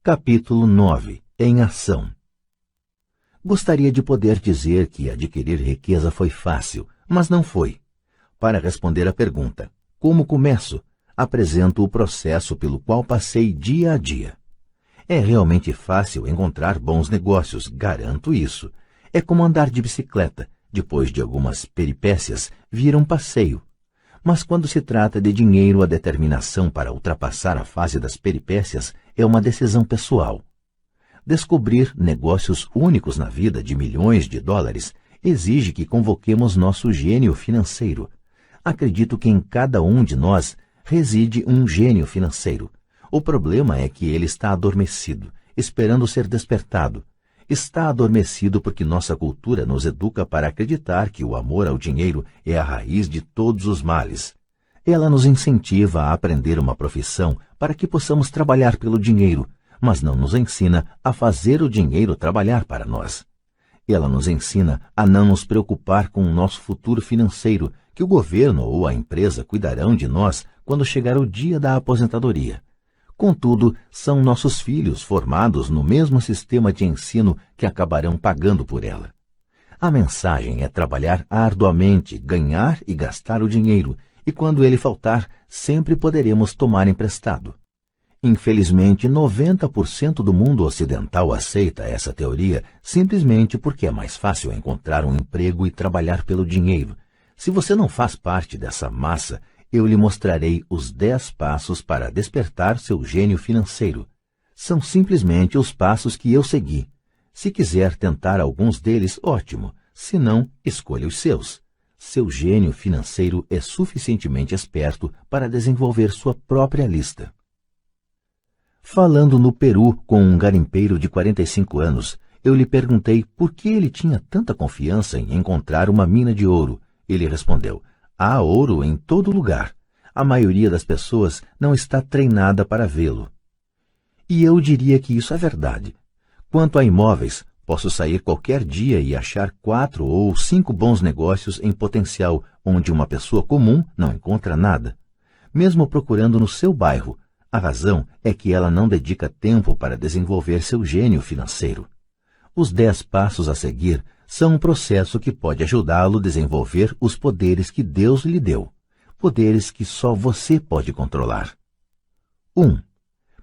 Capítulo 9. Em ação. Gostaria de poder dizer que adquirir riqueza foi fácil, mas não foi. Para responder à pergunta, como começo? Apresento o processo pelo qual passei dia a dia. É realmente fácil encontrar bons negócios, garanto isso. É como andar de bicicleta, depois de algumas peripécias, vira um passeio. Mas quando se trata de dinheiro, a determinação para ultrapassar a fase das peripécias é uma decisão pessoal. Descobrir negócios únicos na vida de milhões de dólares exige que convoquemos nosso gênio financeiro. Acredito que em cada um de nós reside um gênio financeiro. O problema é que ele está adormecido, esperando ser despertado. Está adormecido porque nossa cultura nos educa para acreditar que o amor ao dinheiro é a raiz de todos os males. Ela nos incentiva a aprender uma profissão para que possamos trabalhar pelo dinheiro, mas não nos ensina a fazer o dinheiro trabalhar para nós. Ela nos ensina a não nos preocupar com o nosso futuro financeiro, que o governo ou a empresa cuidarão de nós quando chegar o dia da aposentadoria. Contudo, são nossos filhos formados no mesmo sistema de ensino que acabarão pagando por ela. A mensagem é trabalhar arduamente, ganhar e gastar o dinheiro, e quando ele faltar, sempre poderemos tomar emprestado. Infelizmente, 90% do mundo ocidental aceita essa teoria simplesmente porque é mais fácil encontrar um emprego e trabalhar pelo dinheiro. Se você não faz parte dessa massa, eu lhe mostrarei os 10 passos para despertar seu gênio financeiro. São simplesmente os passos que eu segui. Se quiser tentar alguns deles, ótimo. Se não, escolha os seus. Seu gênio financeiro é suficientemente esperto para desenvolver sua própria lista. Falando no Peru com um garimpeiro de 45 anos, eu lhe perguntei por que ele tinha tanta confiança em encontrar uma mina de ouro. Ele respondeu: há ouro em todo lugar. A maioria das pessoas não está treinada para vê-lo. E eu diria que isso é verdade. Quanto a imóveis, posso sair qualquer dia e achar 4 ou 5 bons negócios em potencial, onde uma pessoa comum não encontra nada. Mesmo procurando no seu bairro, a razão é que ela não dedica tempo para desenvolver seu gênio financeiro. Os 10 passos a seguir são um processo que pode ajudá-lo a desenvolver os poderes que Deus lhe deu, poderes que só você pode controlar. 1.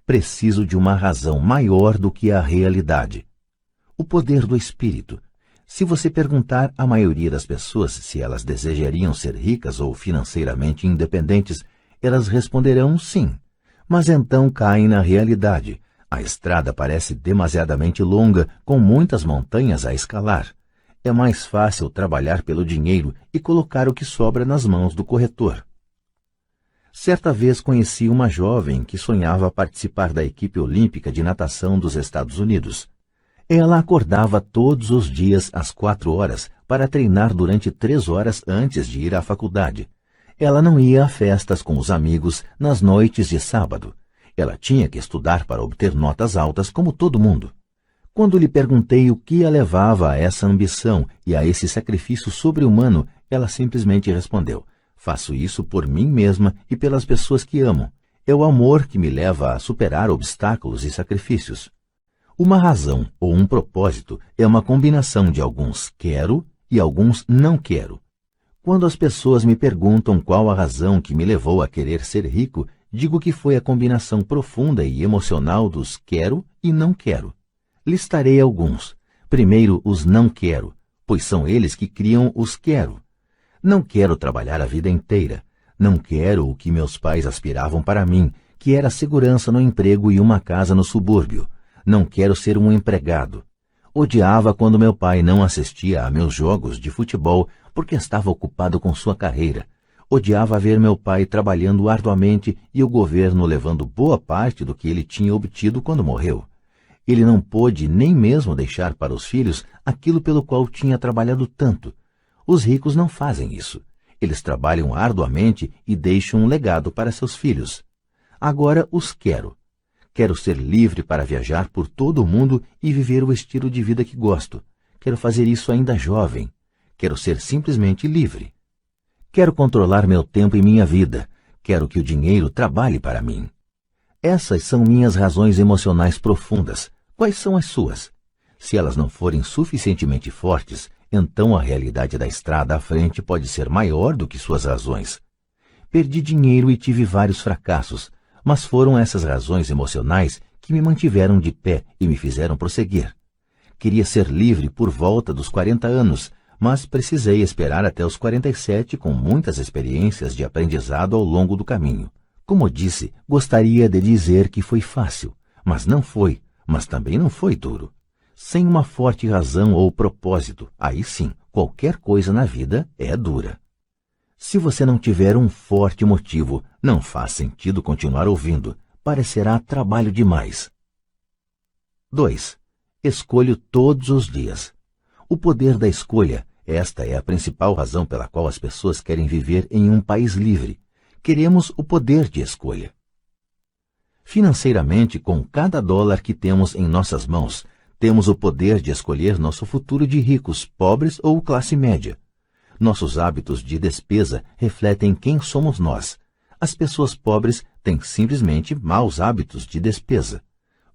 Preciso de uma razão maior do que a realidade. O poder do espírito. Se você perguntar à maioria das pessoas se elas desejariam ser ricas ou financeiramente independentes, elas responderão sim. Mas então caem na realidade. A estrada parece demasiadamente longa, com muitas montanhas a escalar. É mais fácil trabalhar pelo dinheiro e colocar o que sobra nas mãos do corretor. Certa vez conheci uma jovem que sonhava participar da equipe olímpica de natação dos Estados Unidos. Ela acordava todos os dias às 4 horas para treinar durante 3 horas antes de ir à faculdade. Ela não ia a festas com os amigos nas noites de sábado. Ela tinha que estudar para obter notas altas como todo mundo. Quando lhe perguntei o que a levava a essa ambição e a esse sacrifício sobre-humano, ela simplesmente respondeu: faço isso por mim mesma e pelas pessoas que amo. É o amor que me leva a superar obstáculos e sacrifícios. Uma razão ou um propósito é uma combinação de alguns quero e alguns não quero. Quando as pessoas me perguntam qual a razão que me levou a querer ser rico, digo que foi a combinação profunda e emocional dos quero e não quero. Listarei alguns. Primeiro, os não quero, pois são eles que criam os quero. Não quero trabalhar a vida inteira. Não quero o que meus pais aspiravam para mim, que era segurança no emprego e uma casa no subúrbio. Não quero ser um empregado. Odiava quando meu pai não assistia a meus jogos de futebol porque estava ocupado com sua carreira. Odiava ver meu pai trabalhando arduamente e o governo levando boa parte do que ele tinha obtido quando morreu. Ele não pôde nem mesmo deixar para os filhos aquilo pelo qual tinha trabalhado tanto. Os ricos não fazem isso. Eles trabalham arduamente e deixam um legado para seus filhos. Agora os quero. Quero ser livre para viajar por todo o mundo e viver o estilo de vida que gosto. Quero fazer isso ainda jovem. Quero ser simplesmente livre. Quero controlar meu tempo e minha vida. Quero que o dinheiro trabalhe para mim. Essas são minhas razões emocionais profundas. Quais são as suas? Se elas não forem suficientemente fortes, então a realidade da estrada à frente pode ser maior do que suas razões. Perdi dinheiro e tive vários fracassos, mas foram essas razões emocionais que me mantiveram de pé e me fizeram prosseguir. Queria ser livre por volta dos 40 anos, mas precisei esperar até os 47 com muitas experiências de aprendizado ao longo do caminho. Como disse, gostaria de dizer que foi fácil, mas não foi, mas também não foi duro. Sem uma forte razão ou propósito, aí sim, qualquer coisa na vida é dura. Se você não tiver um forte motivo, não faz sentido continuar ouvindo, parecerá trabalho demais. 2. Escolho todos os dias. O poder da escolha, esta é a principal razão pela qual as pessoas querem viver em um país livre. Queremos o poder de escolha. Financeiramente, com cada dólar que temos em nossas mãos, temos o poder de escolher nosso futuro de ricos, pobres ou classe média. Nossos hábitos de despesa refletem quem somos nós. As pessoas pobres têm simplesmente maus hábitos de despesa.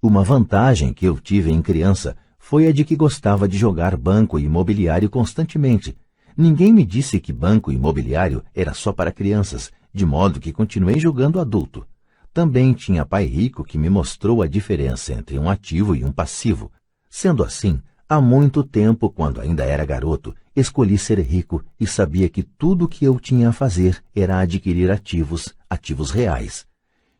Uma vantagem que eu tive em criança foi a de que gostava de jogar banco imobiliário constantemente. Ninguém me disse que banco imobiliário era só para crianças, de modo que continuei jogando adulto. Também tinha pai rico que me mostrou a diferença entre um ativo e um passivo. Sendo assim, há muito tempo, quando ainda era garoto, escolhi ser rico e sabia que tudo o que eu tinha a fazer era adquirir ativos reais.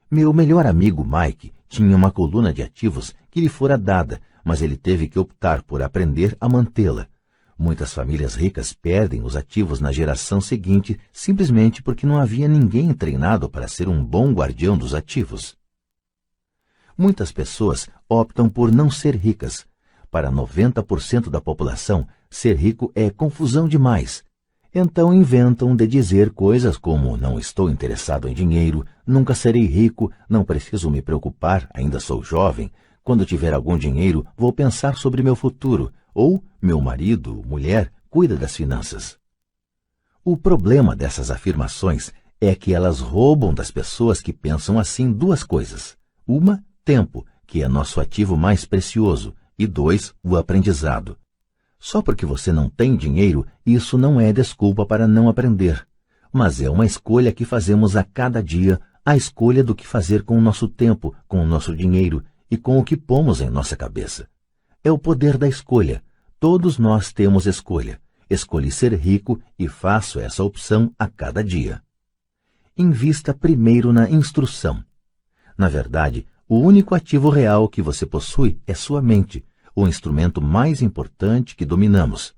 Meu melhor amigo Mike tinha uma coluna de ativos que lhe fora dada, mas ele teve que optar por aprender a mantê-la. Muitas famílias ricas perdem os ativos na geração seguinte simplesmente porque não havia ninguém treinado para ser um bom guardião dos ativos. Muitas pessoas optam por não ser ricas. Para 90% da população, ser rico é confusão demais. Então inventam de dizer coisas como não estou interessado em dinheiro, nunca serei rico, não preciso me preocupar, ainda sou jovem, quando tiver algum dinheiro vou pensar sobre meu futuro, ou meu marido, mulher, cuida das finanças. O problema dessas afirmações é que elas roubam das pessoas que pensam assim duas coisas. Uma, tempo, que é nosso ativo mais precioso, e 2, o aprendizado. Só porque você não tem dinheiro, isso não é desculpa para não aprender. Mas é uma escolha que fazemos a cada dia, a escolha do que fazer com o nosso tempo, com o nosso dinheiro e com o que pomos em nossa cabeça. É o poder da escolha. Todos nós temos escolha. Escolhi ser rico e faço essa opção a cada dia. Invista primeiro na instrução. Na verdade, o único ativo real que você possui é sua mente, o instrumento mais importante que dominamos.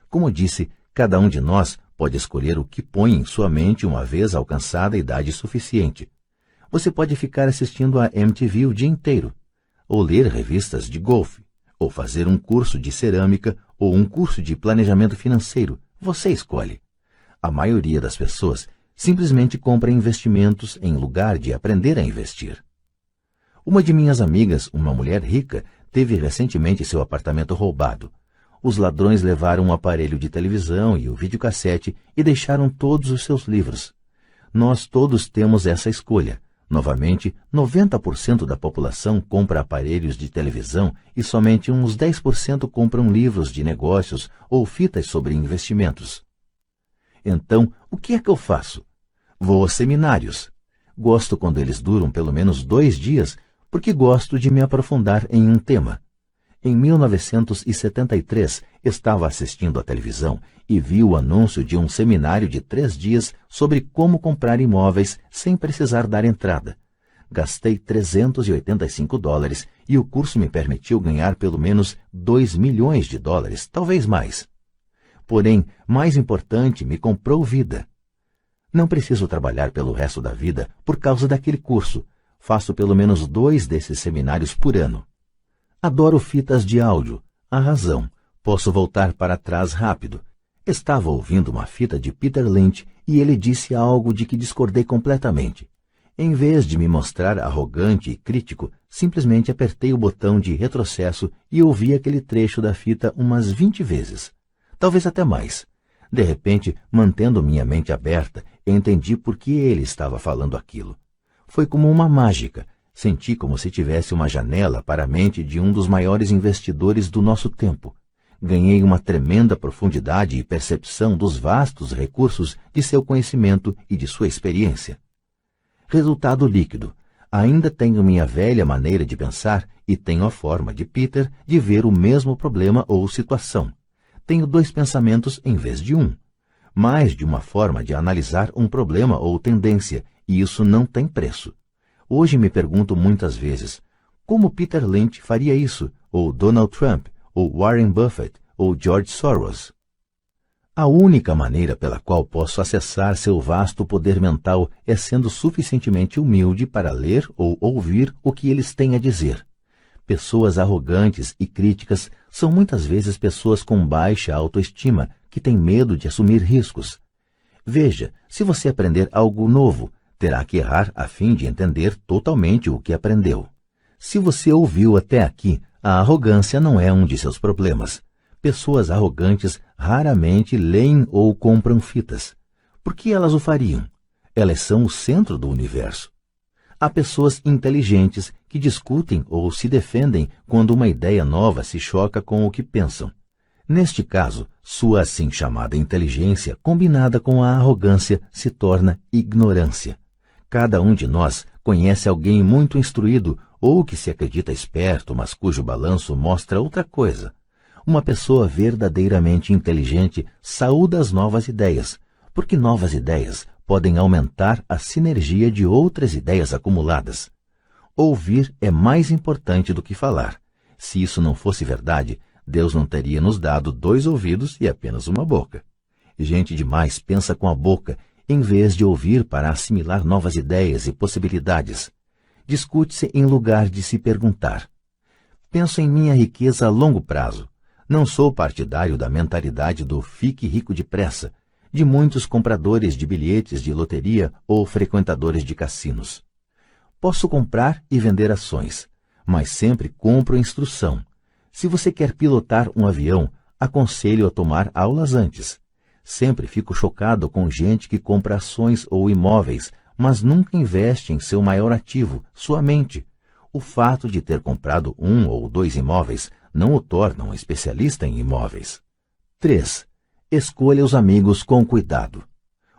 Como disse, cada um de nós pode escolher o que põe em sua mente uma vez alcançada a idade suficiente. Você pode ficar assistindo a MTV o dia inteiro, ou ler revistas de golfe, ou fazer um curso de cerâmica ou um curso de planejamento financeiro. Você escolhe. A maioria das pessoas simplesmente compra investimentos em lugar de aprender a investir. Uma de minhas amigas, uma mulher rica, teve recentemente seu apartamento roubado. Os ladrões levaram um aparelho de televisão e o videocassete e deixaram todos os seus livros. Nós todos temos essa escolha. Novamente, 90% da população compra aparelhos de televisão e somente uns 10% compram livros de negócios ou fitas sobre investimentos. Então, o que é que eu faço? Vou aos seminários. Gosto quando eles duram pelo menos 2 dias, porque gosto de me aprofundar em um tema. Em 1973, estava assistindo à televisão e vi o anúncio de um seminário de 3 dias sobre como comprar imóveis sem precisar dar entrada. Gastei $385 e o curso me permitiu ganhar pelo menos $2 milhões, talvez mais. Porém, mais importante, me comprou vida. Não preciso trabalhar pelo resto da vida por causa daquele curso. Faço pelo menos 2 desses seminários por ano. Adoro fitas de áudio. A razão. Posso voltar para trás rápido. Estava ouvindo uma fita de Peter Lynch e ele disse algo de que discordei completamente. Em vez de me mostrar arrogante e crítico, simplesmente apertei o botão de retrocesso e ouvi aquele trecho da fita umas 20 vezes. Talvez até mais. De repente, mantendo minha mente aberta, entendi por que ele estava falando aquilo. Foi como uma mágica. Senti como se tivesse uma janela para a mente de um dos maiores investidores do nosso tempo. Ganhei uma tremenda profundidade e percepção dos vastos recursos de seu conhecimento e de sua experiência. Resultado líquido. Ainda tenho minha velha maneira de pensar e tenho a forma de Peter de ver o mesmo problema ou situação. Tenho 2 pensamentos em vez de um. Mais de uma forma de analisar um problema ou tendência, e isso não tem preço. Hoje me pergunto muitas vezes, como Peter Lynch faria isso? Ou Donald Trump? Ou Warren Buffett? Ou George Soros? A única maneira pela qual posso acessar seu vasto poder mental é sendo suficientemente humilde para ler ou ouvir o que eles têm a dizer. Pessoas arrogantes e críticas são muitas vezes pessoas com baixa autoestima que têm medo de assumir riscos. Veja, se você aprender algo novo, terá que errar a fim de entender totalmente o que aprendeu. Se você ouviu até aqui, a arrogância não é um de seus problemas. Pessoas arrogantes raramente leem ou compram fitas. Por que elas o fariam? Elas são o centro do universo. Há pessoas inteligentes que discutem ou se defendem quando uma ideia nova se choca com o que pensam. Neste caso, sua assim chamada inteligência, combinada com a arrogância, se torna ignorância. Cada um de nós conhece alguém muito instruído ou que se acredita esperto, mas cujo balanço mostra outra coisa. Uma pessoa verdadeiramente inteligente saúda as novas ideias, porque novas ideias podem aumentar a sinergia de outras ideias acumuladas. Ouvir é mais importante do que falar. Se isso não fosse verdade, Deus não teria nos dado 2 ouvidos e apenas uma boca. Gente demais pensa com a boca, em vez de ouvir para assimilar novas ideias e possibilidades. Discute-se em lugar de se perguntar. Penso em minha riqueza a longo prazo. Não sou partidário da mentalidade do fique rico depressa, de muitos compradores de bilhetes de loteria ou frequentadores de cassinos. Posso comprar e vender ações, mas sempre compro instrução. Se você quer pilotar um avião, aconselho a tomar aulas antes. Sempre fico chocado com gente que compra ações ou imóveis, mas nunca investe em seu maior ativo, sua mente. O fato de ter comprado 1 ou 2 imóveis não o torna um especialista em imóveis. 3. Escolha os amigos com cuidado.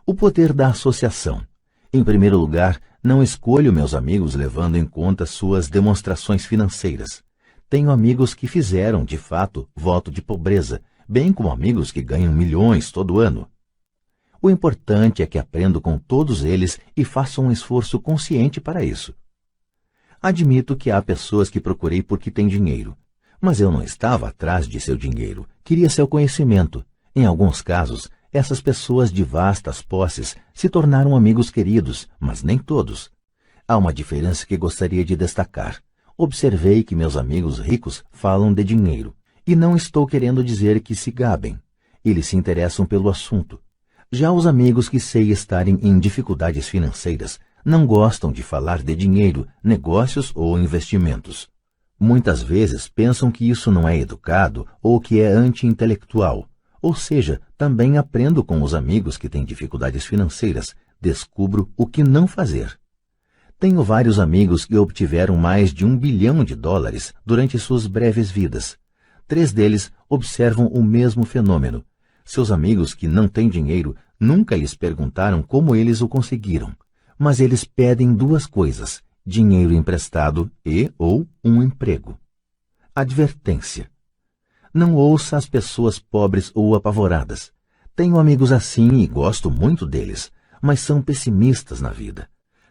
O poder da associação. Em primeiro lugar, não escolho meus amigos levando em conta suas demonstrações financeiras. Tenho amigos que fizeram, de fato, voto de pobreza, bem como amigos que ganham milhões todo ano. O importante é que aprendo com todos eles e faço um esforço consciente para isso. Admito que há pessoas que procurei porque têm dinheiro, mas eu não estava atrás de seu dinheiro, queria seu conhecimento. Em alguns casos, essas pessoas de vastas posses se tornaram amigos queridos, mas nem todos. Há uma diferença que gostaria de destacar. Observei que meus amigos ricos falam de dinheiro, e não estou querendo dizer que se gabem. Eles se interessam pelo assunto. Já os amigos que sei estarem em dificuldades financeiras não gostam de falar de dinheiro, negócios ou investimentos. Muitas vezes pensam que isso não é educado ou que é anti-intelectual. Ou seja, também aprendo com os amigos que têm dificuldades financeiras, descubro o que não fazer. Tenho vários amigos que obtiveram mais de $1 bilhão durante suas breves vidas. 3 deles observam o mesmo fenômeno. Seus amigos que não têm dinheiro nunca lhes perguntaram como eles o conseguiram, mas eles pedem 2 coisas: dinheiro emprestado ou um emprego. Advertência. Não ouça as pessoas pobres ou apavoradas. Tenho amigos assim e gosto muito deles, mas são pessimistas na vida.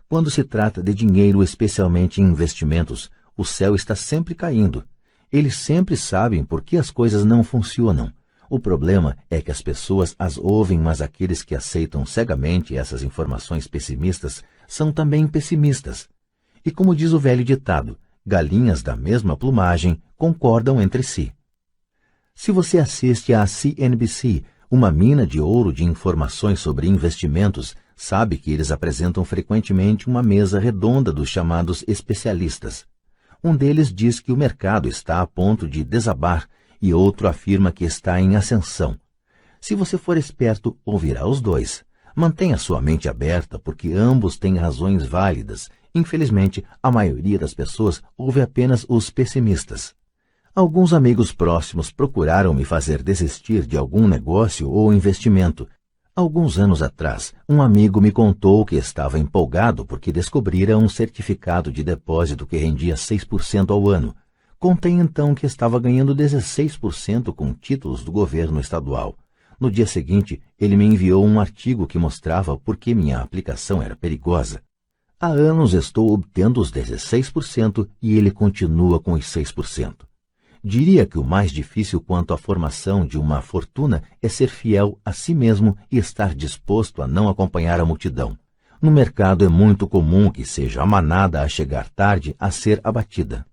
Quando se trata de dinheiro, especialmente em investimentos, o céu está sempre caindo. Eles sempre sabem por que as coisas não funcionam. O problema é que as pessoas as ouvem, mas aqueles que aceitam cegamente essas informações pessimistas são também pessimistas. E como diz o velho ditado, galinhas da mesma plumagem concordam entre si. Se você assiste à CNBC, uma mina de ouro de informações sobre investimentos, sabe que eles apresentam frequentemente uma mesa redonda dos chamados especialistas. Um deles diz que o mercado está a ponto de desabar e outro afirma que está em ascensão. Se você for esperto, ouvirá os 2. Mantenha sua mente aberta porque ambos têm razões válidas, Infelizmente, a maioria das pessoas ouve apenas os pessimistas. Alguns amigos próximos procuraram me fazer desistir de algum negócio ou investimento. Alguns anos atrás, um amigo me contou que estava empolgado porque descobrira um certificado de depósito que rendia 6% ao ano. Contei então que estava ganhando 16% com títulos do governo estadual. No dia seguinte, ele me enviou um artigo que mostrava por que minha aplicação era perigosa. Há anos estou obtendo os 16% e ele continua com os 6%. Diria que o mais difícil quanto à formação de uma fortuna é ser fiel a si mesmo e estar disposto a não acompanhar a multidão. No mercado é muito comum que seja a manada a chegar tarde a ser abatida.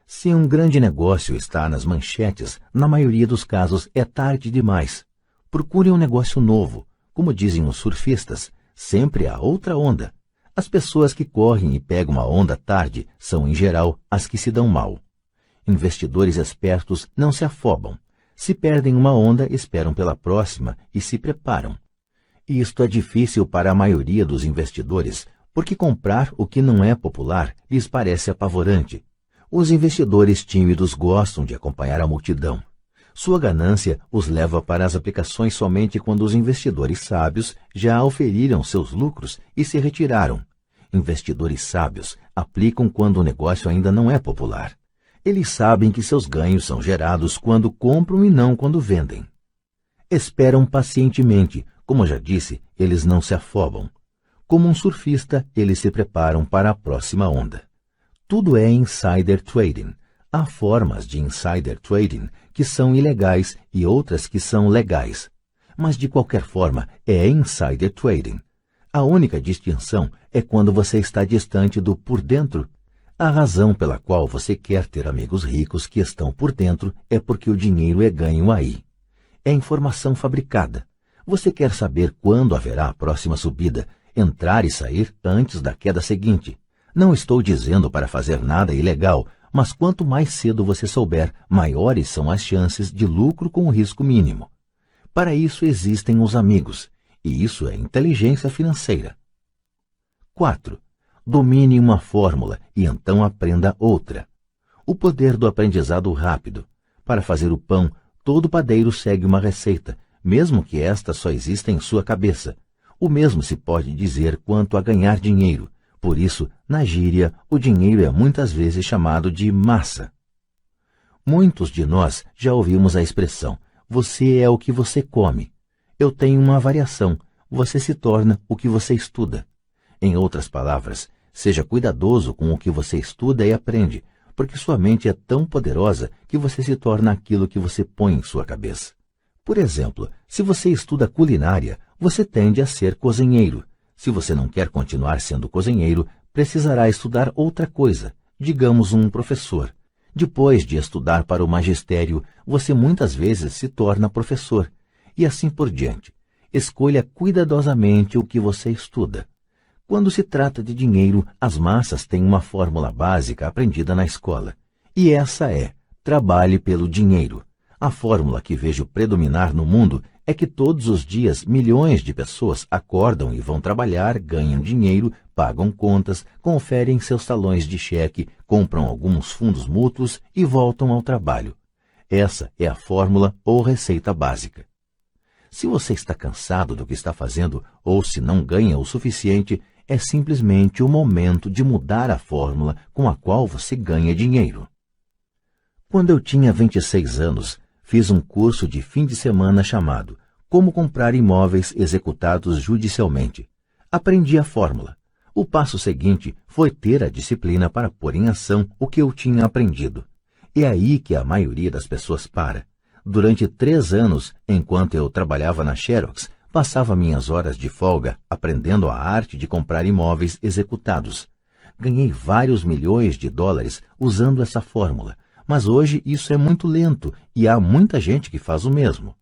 Se um grande negócio está nas manchetes, na maioria dos casos é tarde demais. Procure um negócio novo. Como dizem os surfistas, sempre há outra onda. As pessoas que correm e pegam a onda tarde são, em geral, as que se dão mal. Investidores espertos não se afobam. Se perdem uma onda, esperam pela próxima e se preparam. Isto é difícil para a maioria dos investidores, porque comprar o que não é popular lhes parece apavorante. Os investidores tímidos gostam de acompanhar a multidão. Sua ganância os leva para as aplicações somente quando os investidores sábios já auferiram seus lucros e se retiraram. Investidores sábios aplicam quando o negócio ainda não é popular. Eles sabem que seus ganhos são gerados quando compram e não quando vendem. Esperam pacientemente. Como já disse, eles não se afobam. Como um surfista, eles se preparam para a próxima onda. Tudo é insider trading. Há formas de insider trading que são ilegais e outras que são legais. Mas, de qualquer forma, é insider trading. A única distinção é quando você está distante do por dentro. A razão pela qual você quer ter amigos ricos que estão por dentro é porque o dinheiro é ganho aí. É informação fabricada. Você quer saber quando haverá a próxima subida, entrar e sair antes da queda seguinte. Não estou dizendo para fazer nada ilegal, mas quanto mais cedo você souber, maiores são as chances de lucro com o risco mínimo. Para isso existem os amigos, e isso é inteligência financeira. 4. Domine uma fórmula e então aprenda outra. O poder do aprendizado rápido. Para fazer o pão, todo padeiro segue uma receita, mesmo que esta só exista em sua cabeça. O mesmo se pode dizer quanto a ganhar dinheiro. Por isso, na gíria, o dinheiro é muitas vezes chamado de massa. Muitos de nós já ouvimos a expressão, você é o que você come. Eu tenho uma variação, você se torna o que você estuda. Em outras palavras, seja cuidadoso com o que você estuda e aprende, porque sua mente é tão poderosa que você se torna aquilo que você põe em sua cabeça. Por exemplo, se você estuda culinária, você tende a ser cozinheiro. Se você não quer continuar sendo cozinheiro, precisará estudar outra coisa, digamos um professor. Depois de estudar para o magistério, você muitas vezes se torna professor, e assim por diante. Escolha cuidadosamente o que você estuda. Quando se trata de dinheiro, as massas têm uma fórmula básica aprendida na escola. E essa é, trabalhe pelo dinheiro. A fórmula que vejo predominar no mundo é que todos os dias milhões de pessoas acordam e vão trabalhar, ganham dinheiro, pagam contas, conferem seus talões de cheque, compram alguns fundos mútuos e voltam ao trabalho. Essa é a fórmula ou receita básica. Se você está cansado do que está fazendo ou se não ganha o suficiente, é simplesmente o momento de mudar a fórmula com a qual você ganha dinheiro. Quando eu tinha 26 anos, fiz um curso de fim de semana chamado Como Comprar Imóveis Executados Judicialmente. Aprendi a fórmula. O passo seguinte foi ter a disciplina para pôr em ação o que eu tinha aprendido. É aí que a maioria das pessoas para. Durante 3 anos, enquanto eu trabalhava na Xerox, passava minhas horas de folga aprendendo a arte de comprar imóveis executados. Ganhei vários milhões de dólares usando essa fórmula, mas hoje isso é muito lento e há muita gente que faz o mesmo.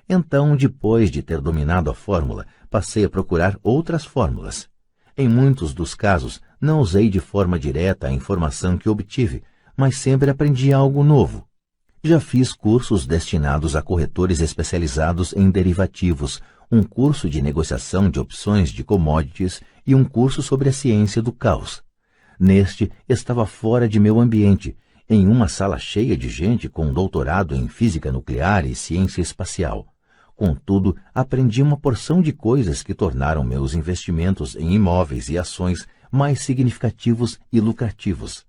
Então, depois de ter dominado a fórmula, passei a procurar outras fórmulas. Em muitos dos casos, não usei de forma direta a informação que obtive, mas sempre aprendi algo novo. Já fiz cursos destinados a corretores especializados em derivativos, um curso de negociação de opções de commodities e um curso sobre a ciência do caos. Neste, estava fora de meu ambiente, em uma sala cheia de gente com doutorado em física nuclear e ciência espacial. Contudo, aprendi uma porção de coisas que tornaram meus investimentos em imóveis e ações mais significativos e lucrativos.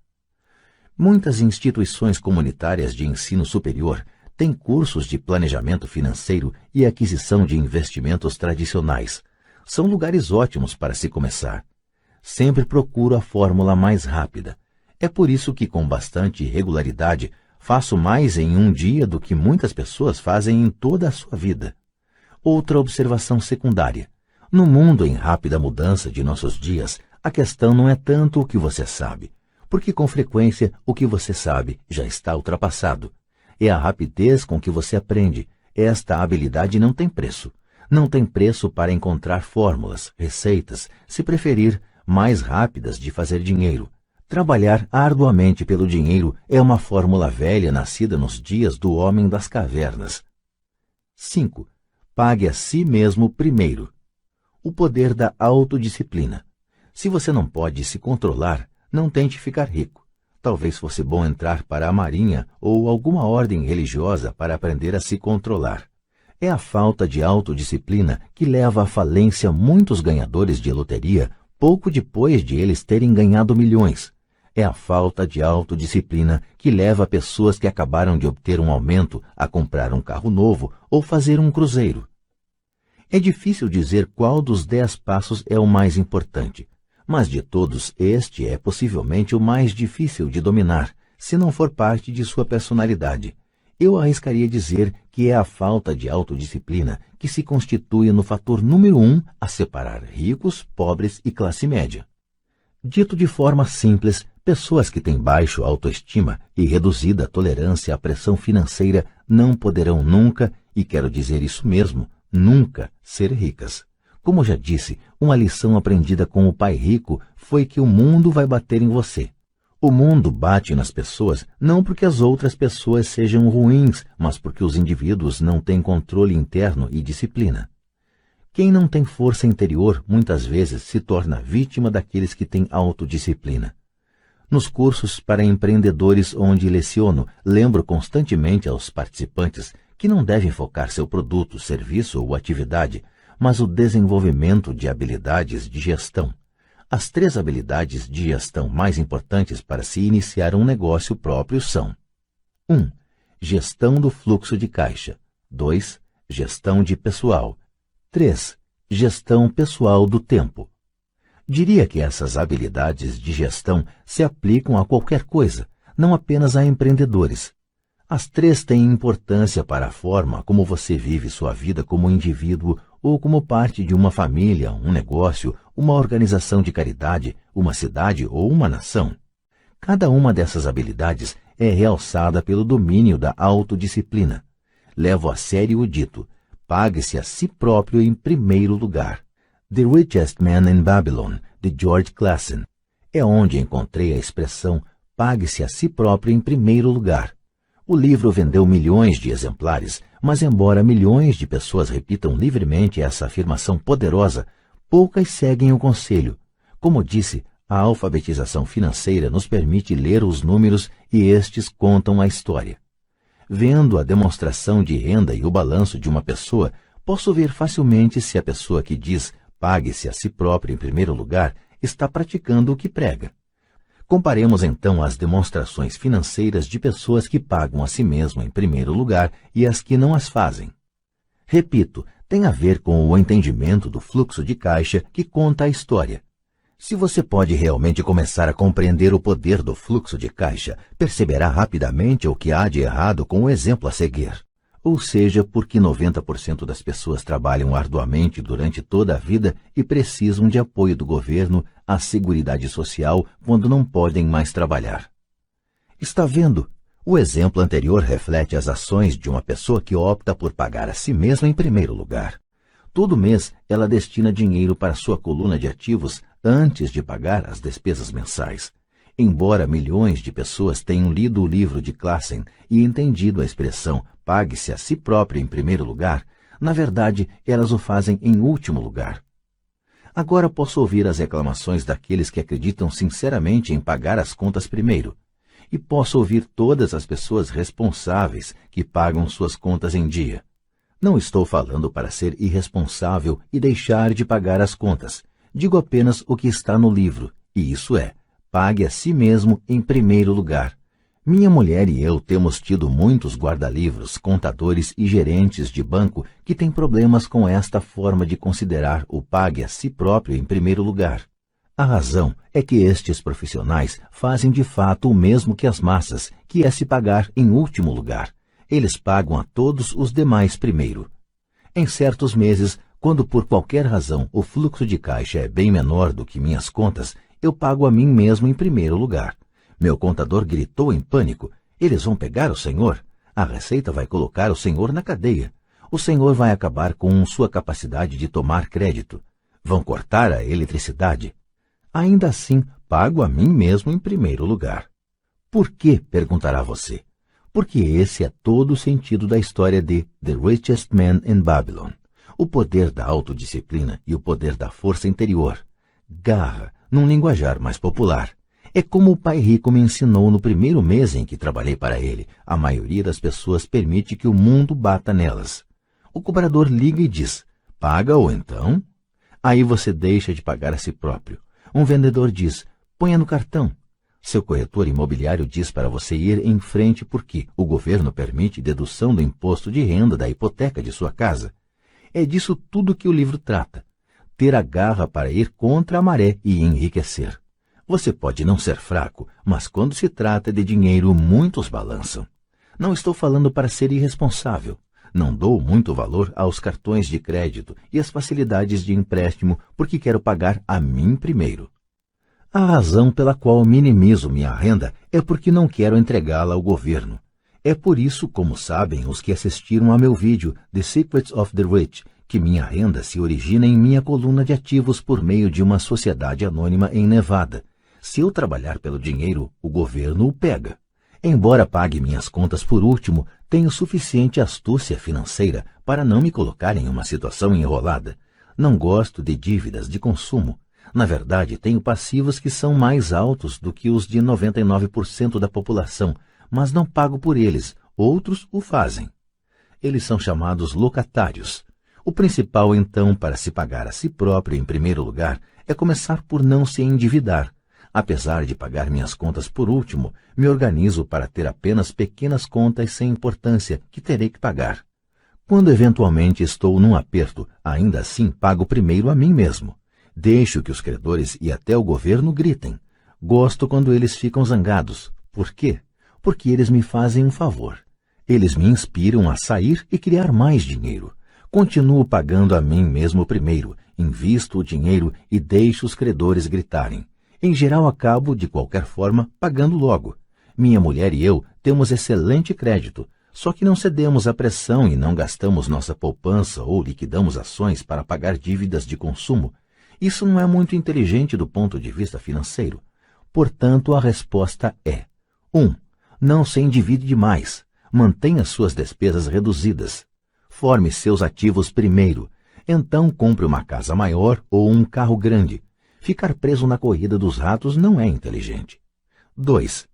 Muitas instituições comunitárias de ensino superior têm cursos de planejamento financeiro e aquisição de investimentos tradicionais. São lugares ótimos para se começar. Sempre procuro a fórmula mais rápida. É por isso que, com bastante regularidade, faço mais em um dia do que muitas pessoas fazem em toda a sua vida. Outra observação secundária. No mundo em rápida mudança de nossos dias, a questão não é tanto o que você sabe, porque com frequência o que você sabe já está ultrapassado. É a rapidez com que você aprende. Esta habilidade não tem preço. Não tem preço para encontrar fórmulas, receitas, se preferir, mais rápidas de fazer dinheiro. Trabalhar arduamente pelo dinheiro é uma fórmula velha nascida nos dias do homem das cavernas. 5. Pague a si mesmo primeiro. O poder da autodisciplina. Se você não pode se controlar, não tente ficar rico. Talvez fosse bom entrar para a marinha ou alguma ordem religiosa para aprender a se controlar. É a falta de autodisciplina que leva à falência muitos ganhadores de loteria pouco depois de eles terem ganhado milhões. É a falta de autodisciplina que leva pessoas que acabaram de obter um aumento a comprar um carro novo ou fazer um cruzeiro. É difícil dizer qual dos 10 passos é o mais importante, mas de todos este é possivelmente o mais difícil de dominar, se não for parte de sua personalidade. Eu arriscaria dizer que é a falta de autodisciplina que se constitui no fator número 1 a separar ricos, pobres e classe média. Dito de forma simples, pessoas que têm baixa autoestima e reduzida tolerância à pressão financeira não poderão nunca, e quero dizer isso mesmo, nunca, ser ricas. Como já disse, uma lição aprendida com o pai rico foi que o mundo vai bater em você. O mundo bate nas pessoas não porque as outras pessoas sejam ruins, mas porque os indivíduos não têm controle interno e disciplina. Quem não tem força interior muitas vezes se torna vítima daqueles que têm autodisciplina. Nos cursos para empreendedores onde leciono, lembro constantemente aos participantes que não devem focar seu produto, serviço ou atividade, mas o desenvolvimento de habilidades de gestão. As 3 habilidades de gestão mais importantes para se iniciar um negócio próprio são: 1. Gestão do fluxo de caixa. 2. Gestão de pessoal. 3. Gestão pessoal do tempo. Diria que essas habilidades de gestão se aplicam a qualquer coisa, não apenas a empreendedores. As 3 têm importância para a forma como você vive sua vida como indivíduo ou como parte de uma família, um negócio, uma organização de caridade, uma cidade ou uma nação. Cada uma dessas habilidades é realçada pelo domínio da autodisciplina. Levo a sério o dito: pague-se a si próprio em primeiro lugar. The Richest Man in Babylon, de George Clason. É onde encontrei a expressão pague-se a si próprio em primeiro lugar. O livro vendeu milhões de exemplares, mas embora milhões de pessoas repitam livremente essa afirmação poderosa, poucas seguem o conselho. Como disse, a alfabetização financeira nos permite ler os números e estes contam a história. Vendo a demonstração de renda e o balanço de uma pessoa, posso ver facilmente se a pessoa que diz pague-se a si próprio em primeiro lugar está praticando o que prega. Comparemos então as demonstrações financeiras de pessoas que pagam a si mesmo em primeiro lugar e as que não as fazem. Repito, tem a ver com o entendimento do fluxo de caixa que conta a história. Se você pode realmente começar a compreender o poder do fluxo de caixa, perceberá rapidamente o que há de errado com o exemplo a seguir. Ou seja, porque 90% das pessoas trabalham arduamente durante toda a vida e precisam de apoio do governo, à Seguridade Social, quando não podem mais trabalhar. Está vendo? O exemplo anterior reflete as ações de uma pessoa que opta por pagar a si mesma em primeiro lugar. Todo mês, ela destina dinheiro para sua coluna de ativos antes de pagar as despesas mensais. Embora milhões de pessoas tenham lido o livro de Clason e entendido a expressão pague-se a si próprio em primeiro lugar, na verdade, elas o fazem em último lugar. Agora posso ouvir as reclamações daqueles que acreditam sinceramente em pagar as contas primeiro. E posso ouvir todas as pessoas responsáveis que pagam suas contas em dia. Não estou falando para ser irresponsável e deixar de pagar as contas. Digo apenas o que está no livro, e isso é, pague a si mesmo em primeiro lugar. Minha mulher e eu temos tido muitos guarda-livros, contadores e gerentes de banco que têm problemas com esta forma de considerar o pague a si próprio em primeiro lugar. A razão é que estes profissionais fazem de fato o mesmo que as massas, que é se pagar em último lugar. Eles pagam a todos os demais primeiro. Em certos meses, quando por qualquer razão o fluxo de caixa é bem menor do que minhas contas, eu pago a mim mesmo em primeiro lugar. Meu contador gritou em pânico: eles vão pegar o senhor? A Receita vai colocar o senhor na cadeia. O senhor vai acabar com sua capacidade de tomar crédito. Vão cortar a eletricidade. Ainda assim, pago a mim mesmo em primeiro lugar. Por quê? Perguntará você. Porque esse é todo o sentido da história de The Richest Man in Babylon. O poder da autodisciplina e o poder da força interior. Garra, num linguajar mais popular. É como o pai rico me ensinou no primeiro mês em que trabalhei para ele. A maioria das pessoas permite que o mundo bata nelas. O cobrador liga e diz: paga ou então? Aí você deixa de pagar a si próprio. Um vendedor diz: ponha no cartão. Seu corretor imobiliário diz para você ir em frente porque o governo permite dedução do imposto de renda da hipoteca de sua casa. É disso tudo que o livro trata. Ter a garra para ir contra a maré e enriquecer. Você pode não ser fraco, mas quando se trata de dinheiro, muitos balançam. Não estou falando para ser irresponsável. Não dou muito valor aos cartões de crédito e às facilidades de empréstimo porque quero pagar a mim primeiro. A razão pela qual minimizo minha renda é porque não quero entregá-la ao governo. É por isso, como sabem os que assistiram a meu vídeo The Secrets of the Rich, que minha renda se origina em minha coluna de ativos por meio de uma sociedade anônima em Nevada. Se eu trabalhar pelo dinheiro, o governo o pega. Embora pague minhas contas por último, tenho suficiente astúcia financeira para não me colocar em uma situação enrolada. Não gosto de dívidas de consumo. Na verdade, tenho passivos que são mais altos do que os de 99% da população, mas não pago por eles. Outros o fazem. Eles são chamados locatários. O principal, então, para se pagar a si próprio em primeiro lugar, é começar por não se endividar. Apesar de pagar minhas contas por último, me organizo para ter apenas pequenas contas sem importância que terei que pagar. Quando eventualmente estou num aperto, ainda assim pago primeiro a mim mesmo. Deixo que os credores e até o governo gritem. Gosto quando eles ficam zangados. Por quê? Porque eles me fazem um favor. Eles me inspiram a sair e criar mais dinheiro. Continuo pagando a mim mesmo primeiro, invisto o dinheiro e deixo os credores gritarem. Em geral, acabo, de qualquer forma, pagando logo. Minha mulher e eu temos excelente crédito, só que não cedemos à pressão e não gastamos nossa poupança ou liquidamos ações para pagar dívidas de consumo. Isso não é muito inteligente do ponto de vista financeiro. Portanto, a resposta é: 1. Não se endivide demais. Mantenha suas despesas reduzidas. Forme seus ativos primeiro. Então, compre uma casa maior ou um carro grande. Ficar preso na corrida dos ratos não é inteligente. 2.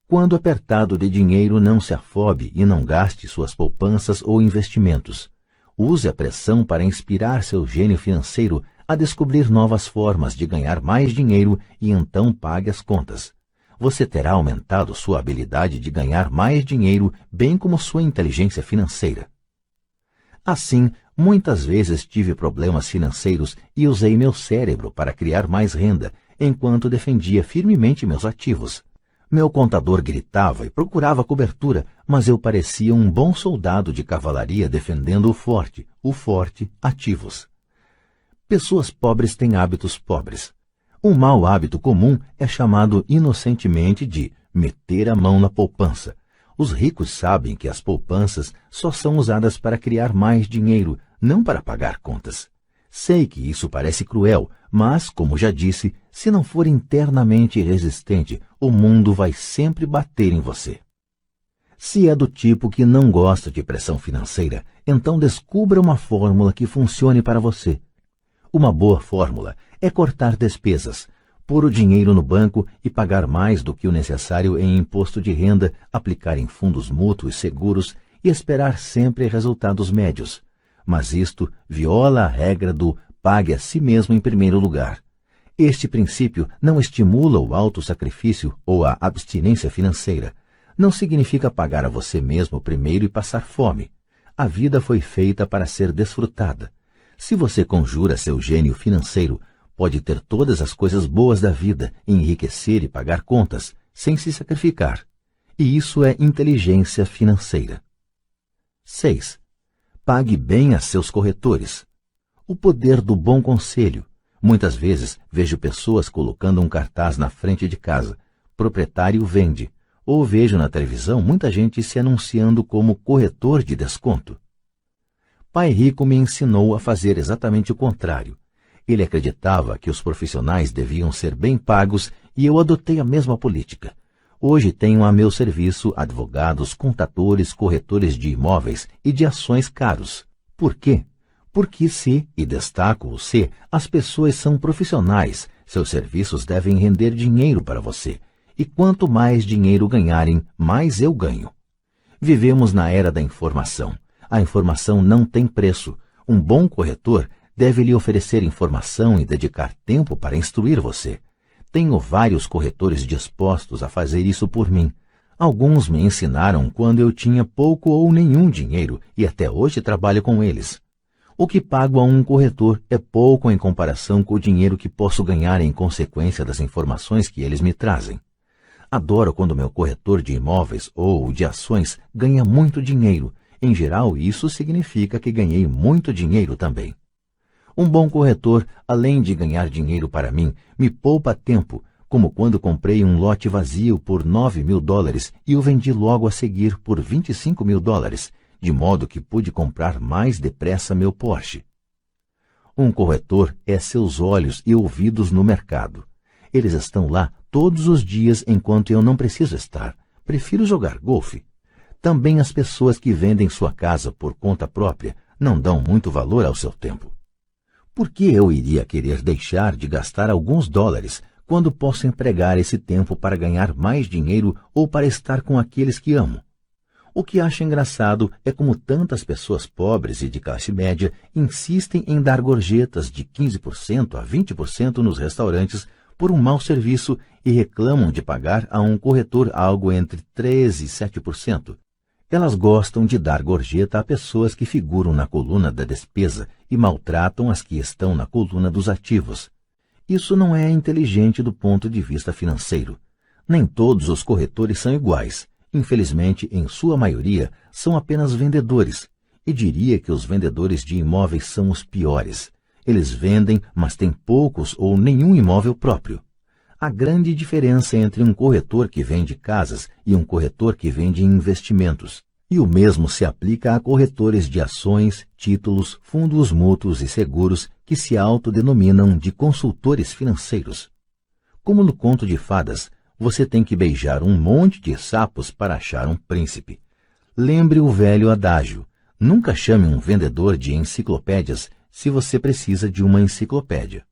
Quando apertado de dinheiro, não se afobe e não gaste suas poupanças ou investimentos. Use a pressão para inspirar seu gênio financeiro a descobrir novas formas de ganhar mais dinheiro e então pague as contas. Você terá aumentado sua habilidade de ganhar mais dinheiro, bem como sua inteligência financeira. Assim, muitas vezes tive problemas financeiros e usei meu cérebro para criar mais renda, enquanto defendia firmemente meus ativos. Meu contador gritava e procurava cobertura, mas eu parecia um bom soldado de cavalaria defendendo o forte, ativos. Pessoas pobres têm hábitos pobres. Um mau hábito comum é chamado inocentemente de meter a mão na poupança. Os ricos sabem que as poupanças só são usadas para criar mais dinheiro, não para pagar contas. Sei que isso parece cruel, mas, como já disse, se não for internamente resistente, o mundo vai sempre bater em você. Se é do tipo que não gosta de pressão financeira, então descubra uma fórmula que funcione para você. Uma boa fórmula é cortar despesas, pôr o dinheiro no banco e pagar mais do que o necessário em imposto de renda, aplicar em fundos mútuos seguros e esperar sempre resultados médios. Mas isto viola a regra do pague a si mesmo em primeiro lugar. Este princípio não estimula o autossacrifício ou a abstinência financeira. Não significa pagar a você mesmo primeiro e passar fome. A vida foi feita para ser desfrutada. Se você conjura seu gênio financeiro, pode ter todas as coisas boas da vida, enriquecer e pagar contas, sem se sacrificar. E isso é inteligência financeira. 6. Pague bem a seus corretores. O poder do bom conselho. Muitas vezes vejo pessoas colocando um cartaz na frente de casa. Proprietário vende. Ou vejo na televisão muita gente se anunciando como corretor de desconto. Pai Rico me ensinou a fazer exatamente o contrário. Ele acreditava que os profissionais deviam ser bem pagos e eu adotei a mesma política. Hoje tenho a meu serviço advogados, contadores, corretores de imóveis e de ações caros. Por quê? Porque e destaco o se, as pessoas são profissionais, seus serviços devem render dinheiro para você. E quanto mais dinheiro ganharem, mais eu ganho. Vivemos na era da informação. A informação não tem preço. Um bom corretor deve lhe oferecer informação e dedicar tempo para instruir você. Tenho vários corretores dispostos a fazer isso por mim. Alguns me ensinaram quando eu tinha pouco ou nenhum dinheiro e até hoje trabalho com eles. O que pago a um corretor é pouco em comparação com o dinheiro que posso ganhar em consequência das informações que eles me trazem. Adoro quando meu corretor de imóveis ou de ações ganha muito dinheiro. Em geral, isso significa que ganhei muito dinheiro também. Um bom corretor, além de ganhar dinheiro para mim, me poupa tempo, como quando comprei um lote vazio por $9.000 e o vendi logo a seguir por $25.000, de modo que pude comprar mais depressa meu Porsche. Um corretor é seus olhos e ouvidos no mercado. Eles estão lá todos os dias enquanto eu não preciso estar. Prefiro jogar golfe. Também as pessoas que vendem sua casa por conta própria não dão muito valor ao seu tempo. Por que eu iria querer deixar de gastar alguns dólares quando posso empregar esse tempo para ganhar mais dinheiro ou para estar com aqueles que amo? O que acho engraçado é como tantas pessoas pobres e de classe média insistem em dar gorjetas de 15% a 20% nos restaurantes por um mau serviço e reclamam de pagar a um corretor algo entre 3% e 7%. Elas gostam de dar gorjeta a pessoas que figuram na coluna da despesa e maltratam as que estão na coluna dos ativos. Isso não é inteligente do ponto de vista financeiro. Nem todos os corretores são iguais. Infelizmente, em sua maioria, são apenas vendedores. E diria que os vendedores de imóveis são os piores. Eles vendem, mas têm poucos ou nenhum imóvel próprio. Há grande diferença entre um corretor que vende casas e um corretor que vende investimentos. E o mesmo se aplica a corretores de ações, títulos, fundos mútuos e seguros que se autodenominam de consultores financeiros. Como no conto de fadas, você tem que beijar um monte de sapos para achar um príncipe. Lembre o velho adágio: nunca chame um vendedor de enciclopédias se você precisa de uma enciclopédia.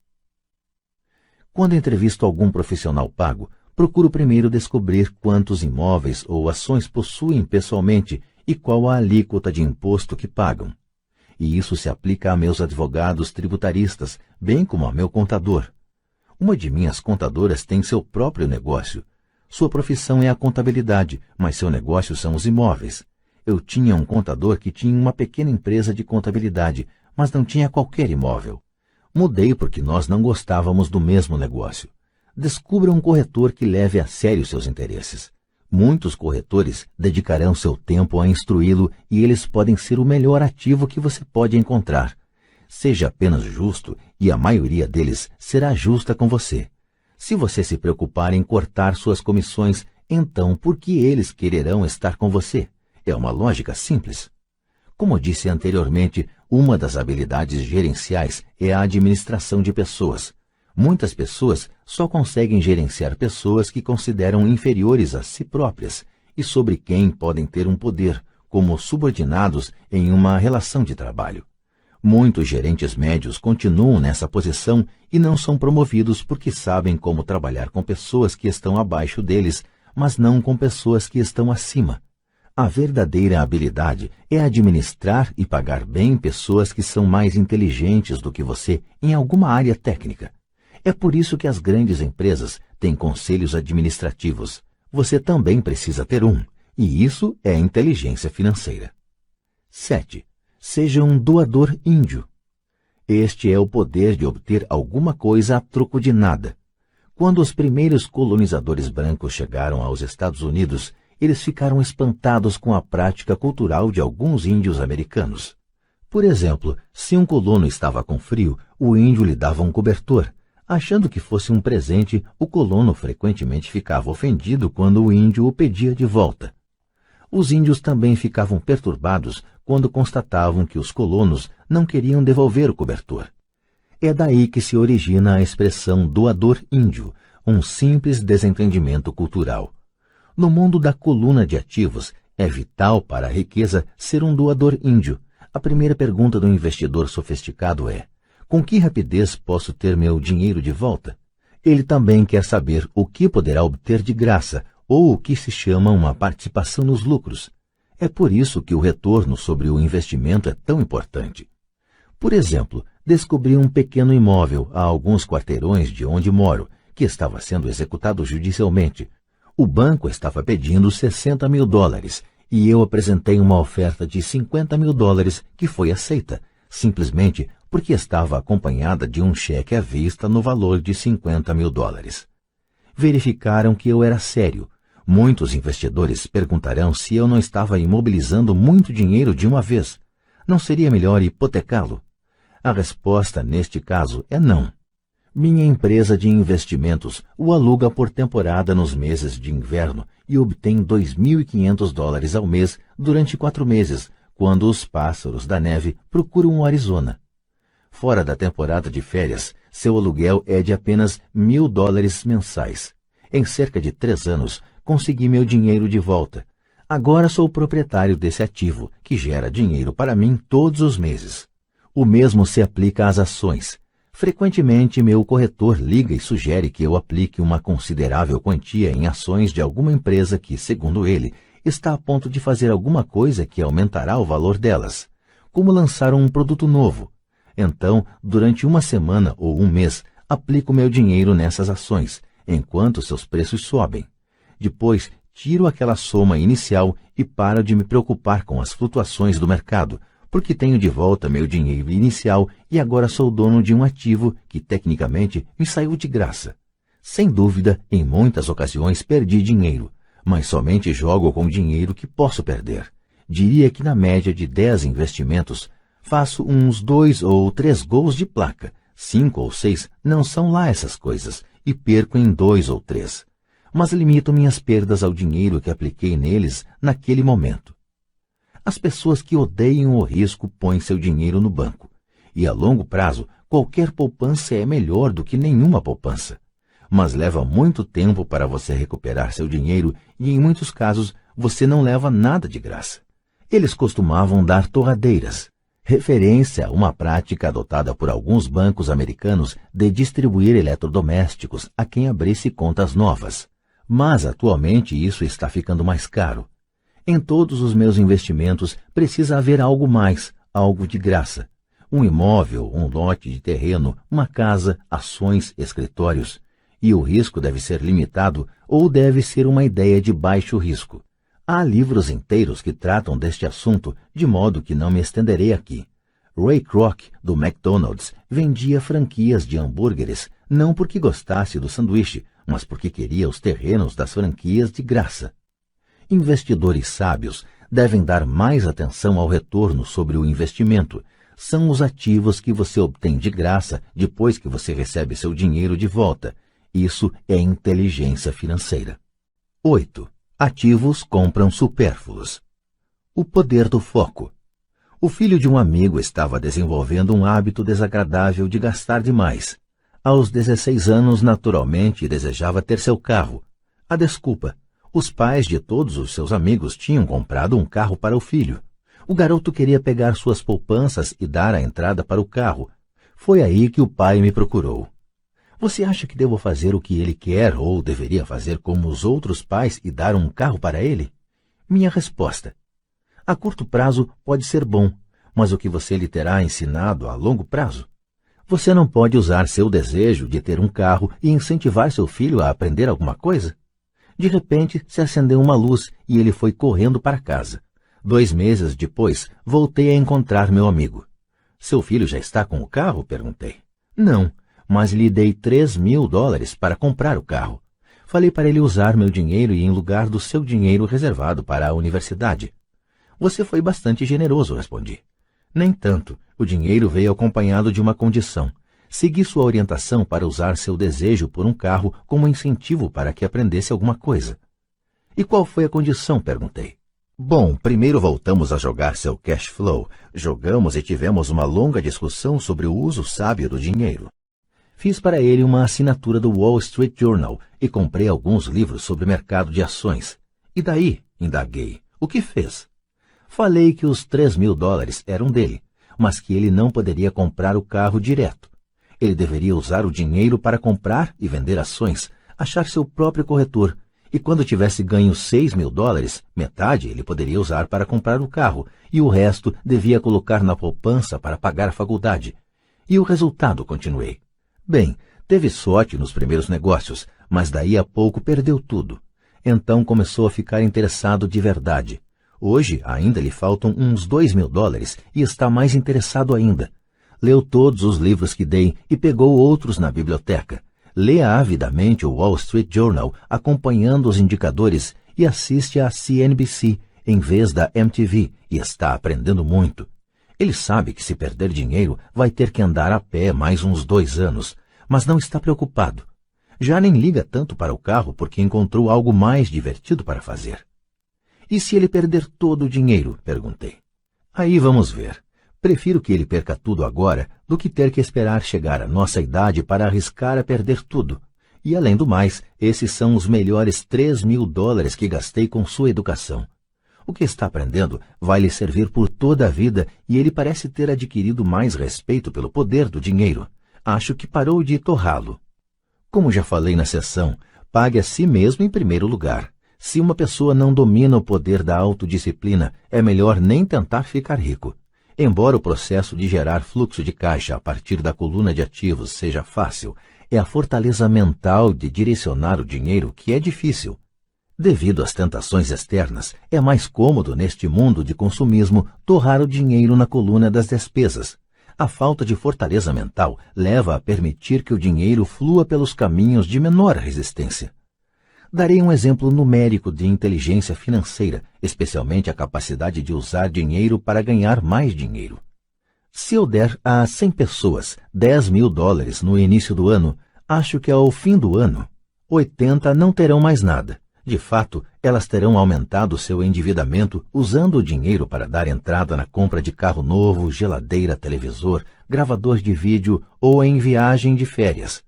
Quando entrevisto algum profissional pago, procuro primeiro descobrir quantos imóveis ou ações possuem pessoalmente e qual a alíquota de imposto que pagam. E isso se aplica a meus advogados tributaristas, bem como a meu contador. Uma de minhas contadoras tem seu próprio negócio. Sua profissão é a contabilidade, mas seu negócio são os imóveis. Eu tinha um contador que tinha uma pequena empresa de contabilidade, mas não tinha qualquer imóvel. Mudei porque nós não gostávamos do mesmo negócio. Descubra um corretor que leve a sério seus interesses. Muitos corretores dedicarão seu tempo a instruí-lo e eles podem ser o melhor ativo que você pode encontrar. Seja apenas justo e a maioria deles será justa com você. Se você se preocupar em cortar suas comissões, então por que eles quererão estar com você? É uma lógica simples. Como disse anteriormente, uma das habilidades gerenciais é a administração de pessoas. Muitas pessoas só conseguem gerenciar pessoas que consideram inferiores a si próprias e sobre quem podem ter um poder, como subordinados em uma relação de trabalho. Muitos gerentes médios continuam nessa posição e não são promovidos porque sabem como trabalhar com pessoas que estão abaixo deles, mas não com pessoas que estão acima. A verdadeira habilidade é administrar e pagar bem pessoas que são mais inteligentes do que você em alguma área técnica. É por isso que as grandes empresas têm conselhos administrativos. Você também precisa ter um, e isso é inteligência financeira. 7. Seja um doador índio. Este é o poder de obter alguma coisa a troco de nada. Quando os primeiros colonizadores brancos chegaram aos Estados Unidos, eles ficaram espantados com a prática cultural de alguns índios americanos. Por exemplo, se um colono estava com frio, o índio lhe dava um cobertor. Achando que fosse um presente, o colono frequentemente ficava ofendido quando o índio o pedia de volta. Os índios também ficavam perturbados quando constatavam que os colonos não queriam devolver o cobertor. É daí que se origina a expressão doador índio, um simples desentendimento cultural. No mundo da coluna de ativos, é vital para a riqueza ser um doador índio. A primeira pergunta do investidor sofisticado é: com que rapidez posso ter meu dinheiro de volta? Ele também quer saber o que poderá obter de graça, ou o que se chama uma participação nos lucros. É por isso que o retorno sobre o investimento é tão importante. Por exemplo, descobri um pequeno imóvel a alguns quarteirões de onde moro, que estava sendo executado judicialmente. O banco estava pedindo $60 mil e eu apresentei uma oferta de $50 mil que foi aceita, simplesmente porque estava acompanhada de um cheque à vista no valor de $50 mil. Verificaram que eu era sério. Muitos investidores perguntarão se eu não estava imobilizando muito dinheiro de uma vez. Não seria melhor hipotecá-lo? A resposta neste caso é não. Minha empresa de investimentos o aluga por temporada nos meses de inverno e obtém $2.500 ao mês durante 4 meses, quando os pássaros da neve procuram o Arizona. Fora da temporada de férias, seu aluguel é de apenas $1.000 mensais. Em cerca de 3 anos, consegui meu dinheiro de volta. Agora sou proprietário desse ativo, que gera dinheiro para mim todos os meses. O mesmo se aplica às ações. Frequentemente, meu corretor liga e sugere que eu aplique uma considerável quantia em ações de alguma empresa que, segundo ele, está a ponto de fazer alguma coisa que aumentará o valor delas, como lançar um produto novo. Então, durante uma semana ou um mês, aplico meu dinheiro nessas ações, enquanto seus preços sobem. Depois, tiro aquela soma inicial e paro de me preocupar com as flutuações do mercado, porque tenho de volta meu dinheiro inicial e agora sou dono de um ativo que, tecnicamente, me saiu de graça. Sem dúvida, em muitas ocasiões perdi dinheiro, mas somente jogo com dinheiro que posso perder. Diria que na média de 10 investimentos, faço uns 2 ou 3 gols de placa. 5 ou 6 não são lá essas coisas, e perco em 2 ou 3. Mas limito minhas perdas ao dinheiro que apliquei neles naquele momento. As pessoas que odeiam o risco põem seu dinheiro no banco. E a longo prazo, qualquer poupança é melhor do que nenhuma poupança. Mas leva muito tempo para você recuperar seu dinheiro e, em muitos casos, você não leva nada de graça. Eles costumavam dar torradeiras, referência a uma prática adotada por alguns bancos americanos de distribuir eletrodomésticos a quem abrisse contas novas. Mas, atualmente, isso está ficando mais caro. Em todos os meus investimentos precisa haver algo mais, algo de graça. Um imóvel, um lote de terreno, uma casa, ações, escritórios. E o risco deve ser limitado ou deve ser uma ideia de baixo risco. Há livros inteiros que tratam deste assunto, de modo que não me estenderei aqui. Ray Kroc, do McDonald's, vendia franquias de hambúrgueres, não porque gostasse do sanduíche, mas porque queria os terrenos das franquias de graça. Investidores sábios devem dar mais atenção ao retorno sobre o investimento. São os ativos que você obtém de graça depois que você recebe seu dinheiro de volta. Isso é inteligência financeira. 8. Ativos compram supérfluos. O poder do foco. O filho de um amigo estava desenvolvendo um hábito desagradável de gastar demais. Aos 16 anos, naturalmente, desejava ter seu carro. A desculpa: os pais de todos os seus amigos tinham comprado um carro para o filho. O garoto queria pegar suas poupanças e dar a entrada para o carro. Foi aí que o pai me procurou. Você acha que devo fazer o que ele quer ou deveria fazer como os outros pais e dar um carro para ele? Minha resposta: a curto prazo pode ser bom, mas o que você lhe terá ensinado a longo prazo? Você não pode usar seu desejo de ter um carro e incentivar seu filho a aprender alguma coisa? De repente, se acendeu uma luz e ele foi correndo para casa. 2 meses depois, voltei a encontrar meu amigo. Seu filho já está com o carro? Perguntei. Não, mas lhe dei $3.000 para comprar o carro. Falei para ele usar meu dinheiro em lugar do seu dinheiro reservado para a universidade. Você foi bastante generoso, respondi. Nem tanto. O dinheiro veio acompanhado de uma condição. Segui sua orientação para usar seu desejo por um carro como incentivo para que aprendesse alguma coisa. E qual foi a condição? Perguntei. Bom, primeiro voltamos a jogar seu cash flow. Jogamos e tivemos uma longa discussão sobre o uso sábio do dinheiro. Fiz para ele uma assinatura do Wall Street Journal e comprei alguns livros sobre mercado de ações. E daí? Indaguei. O que fez? Falei que os $3.000 eram dele, mas que ele não poderia comprar o carro direto. Ele deveria usar o dinheiro para comprar e vender ações, achar seu próprio corretor, e quando tivesse ganho $6.000, metade ele poderia usar para comprar o carro, e o resto devia colocar na poupança para pagar a faculdade. E o resultado? Continuei. Bem, teve sorte nos primeiros negócios, mas daí a pouco perdeu tudo. Então começou a ficar interessado de verdade. Hoje ainda lhe faltam uns $2.000 e está mais interessado ainda. Leu todos os livros que dei e pegou outros na biblioteca. Lê avidamente o Wall Street Journal, acompanhando os indicadores, e assiste à CNBC em vez da MTV, e está aprendendo muito. Ele sabe que se perder dinheiro vai ter que andar a pé mais uns 2 anos, mas não está preocupado. Já nem liga tanto para o carro porque encontrou algo mais divertido para fazer. E se ele perder todo o dinheiro? Perguntei. Aí vamos ver. Prefiro que ele perca tudo agora do que ter que esperar chegar à nossa idade para arriscar a perder tudo. E além do mais, esses são os melhores $3.000 que gastei com sua educação. O que está aprendendo vai lhe servir por toda a vida e ele parece ter adquirido mais respeito pelo poder do dinheiro. Acho que parou de torrá-lo. Como já falei na sessão, pague a si mesmo em primeiro lugar. Se uma pessoa não domina o poder da autodisciplina, é melhor nem tentar ficar rico. Embora o processo de gerar fluxo de caixa a partir da coluna de ativos seja fácil, é a fortaleza mental de direcionar o dinheiro que é difícil. Devido às tentações externas, é mais cômodo neste mundo de consumismo torrar o dinheiro na coluna das despesas. A falta de fortaleza mental leva a permitir que o dinheiro flua pelos caminhos de menor resistência. Darei um exemplo numérico de inteligência financeira, especialmente a capacidade de usar dinheiro para ganhar mais dinheiro. Se eu der a 100 pessoas $10.000 no início do ano, acho que ao fim do ano, 80 não terão mais nada. De fato, elas terão aumentado seu endividamento usando o dinheiro para dar entrada na compra de carro novo, geladeira, televisor, gravador de vídeo ou em viagem de férias.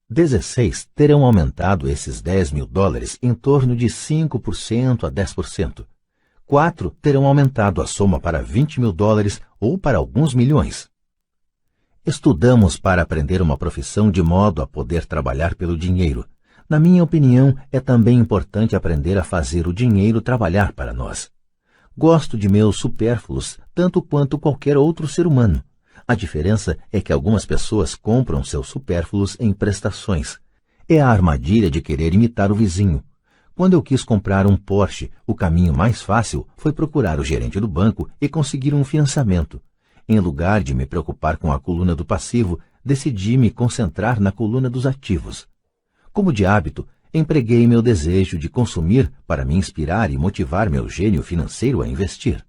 16 terão aumentado esses $10.000 em torno de 5% a 10%. 4 terão aumentado a soma para $20.000 ou para alguns milhões. Estudamos para aprender uma profissão de modo a poder trabalhar pelo dinheiro. Na minha opinião, é também importante aprender a fazer o dinheiro trabalhar para nós. Gosto de meus supérfluos tanto quanto qualquer outro ser humano. A diferença é que algumas pessoas compram seus supérfluos em prestações. É a armadilha de querer imitar o vizinho. Quando eu quis comprar um Porsche, o caminho mais fácil foi procurar o gerente do banco e conseguir um financiamento. Em lugar de me preocupar com a coluna do passivo, decidi me concentrar na coluna dos ativos. Como de hábito, empreguei meu desejo de consumir para me inspirar e motivar meu gênio financeiro a investir.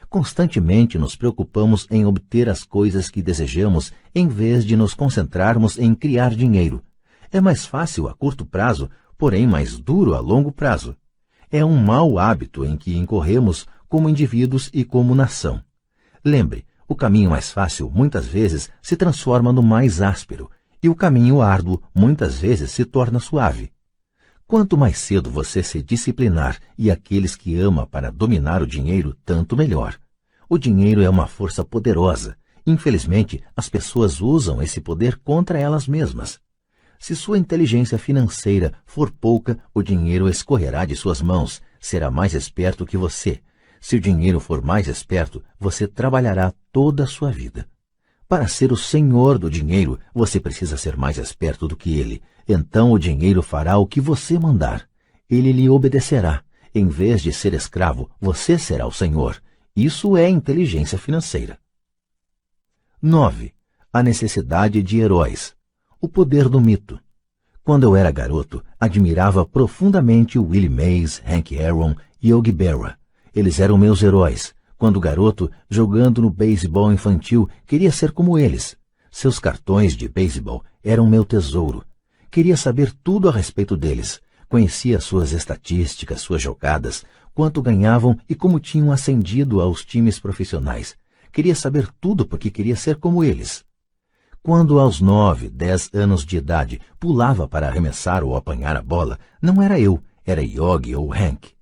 Constantemente nos preocupamos em obter as coisas que desejamos em vez de nos concentrarmos em criar dinheiro. É mais fácil a curto prazo, porém mais duro a longo prazo. É um mau hábito em que incorremos como indivíduos e como nação. Lembre, o caminho mais fácil muitas vezes se transforma no mais áspero, e o caminho árduo muitas vezes se torna suave. Quanto mais cedo você se disciplinar e aqueles que ama para dominar o dinheiro, tanto melhor. O dinheiro é uma força poderosa. Infelizmente, as pessoas usam esse poder contra elas mesmas. Se sua inteligência financeira for pouca, o dinheiro escorrerá de suas mãos, será mais esperto que você. Se o dinheiro for mais esperto, você trabalhará toda a sua vida. Para ser o senhor do dinheiro, você precisa ser mais esperto do que ele. Então o dinheiro fará o que você mandar. Ele lhe obedecerá. Em vez de ser escravo, você será o senhor. Isso é inteligência financeira. 9. A necessidade de heróis. O poder do mito. Quando eu era garoto, admirava profundamente Willie Mays, Hank Aaron e Yogi Berra. Eles eram meus heróis. Quando garoto, jogando no beisebol infantil, queria ser como eles. Seus cartões de beisebol eram meu tesouro. Queria saber tudo a respeito deles. Conhecia suas estatísticas, suas jogadas, quanto ganhavam e como tinham ascendido aos times profissionais. Queria saber tudo porque queria ser como eles. Quando aos 9, 10 anos de idade pulava para arremessar ou apanhar a bola, não era eu, era Yogi ou Hank.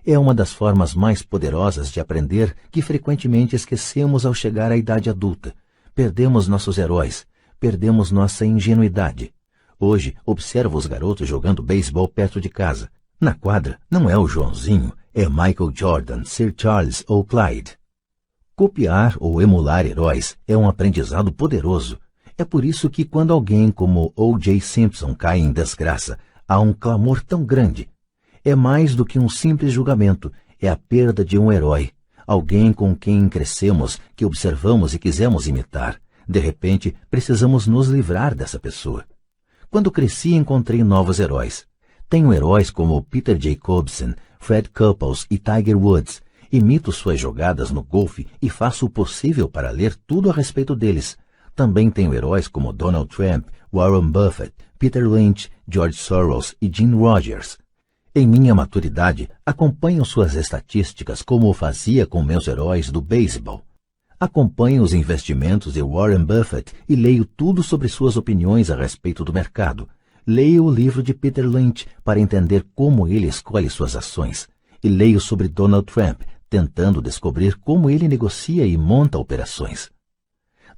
É uma das formas mais poderosas de aprender que frequentemente esquecemos ao chegar à idade adulta. Perdemos nossos heróis, perdemos nossa ingenuidade. Hoje, observo os garotos jogando beisebol perto de casa. Na quadra, não é o Joãozinho, é Michael Jordan, Sir Charles ou Clyde. Copiar ou emular heróis é um aprendizado poderoso. É por isso que quando alguém como O.J. Simpson cai em desgraça, há um clamor tão grande. É mais do que um simples julgamento, é a perda de um herói, alguém com quem crescemos, que observamos e quisemos imitar. De repente, precisamos nos livrar dessa pessoa. Quando cresci, encontrei novos heróis. Tenho heróis como Peter Jacobsen, Fred Couples e Tiger Woods. Imito suas jogadas no golfe e faço o possível para ler tudo a respeito deles. Também tenho heróis como Donald Trump, Warren Buffett, Peter Lynch, George Soros e Jim Rogers. Em minha maturidade, acompanho suas estatísticas como o fazia com meus heróis do beisebol. Acompanho os investimentos de Warren Buffett e leio tudo sobre suas opiniões a respeito do mercado. Leio o livro de Peter Lynch para entender como ele escolhe suas ações. E leio sobre Donald Trump, tentando descobrir como ele negocia e monta operações.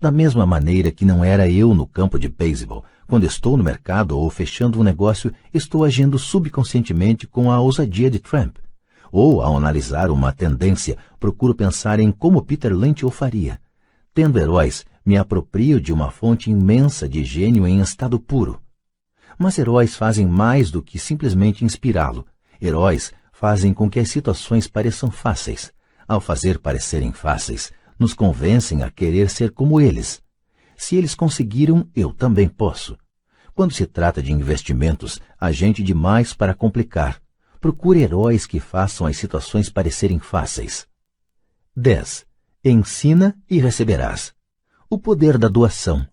Da mesma maneira que não era eu no campo de beisebol, quando estou no mercado ou fechando um negócio, estou agindo subconscientemente com a ousadia de Trump. Ou, ao analisar uma tendência, procuro pensar em como Peter Lynch o faria. Tendo heróis, me aproprio de uma fonte imensa de gênio em estado puro. Mas heróis fazem mais do que simplesmente inspirá-lo. Heróis fazem com que as situações pareçam fáceis. Ao fazer parecerem fáceis, nos convencem a querer ser como eles. Se eles conseguiram, eu também posso. Quando se trata de investimentos, há gente demais para complicar. Procure heróis que façam as situações parecerem fáceis. 10. Ensina e receberás. O poder da doação.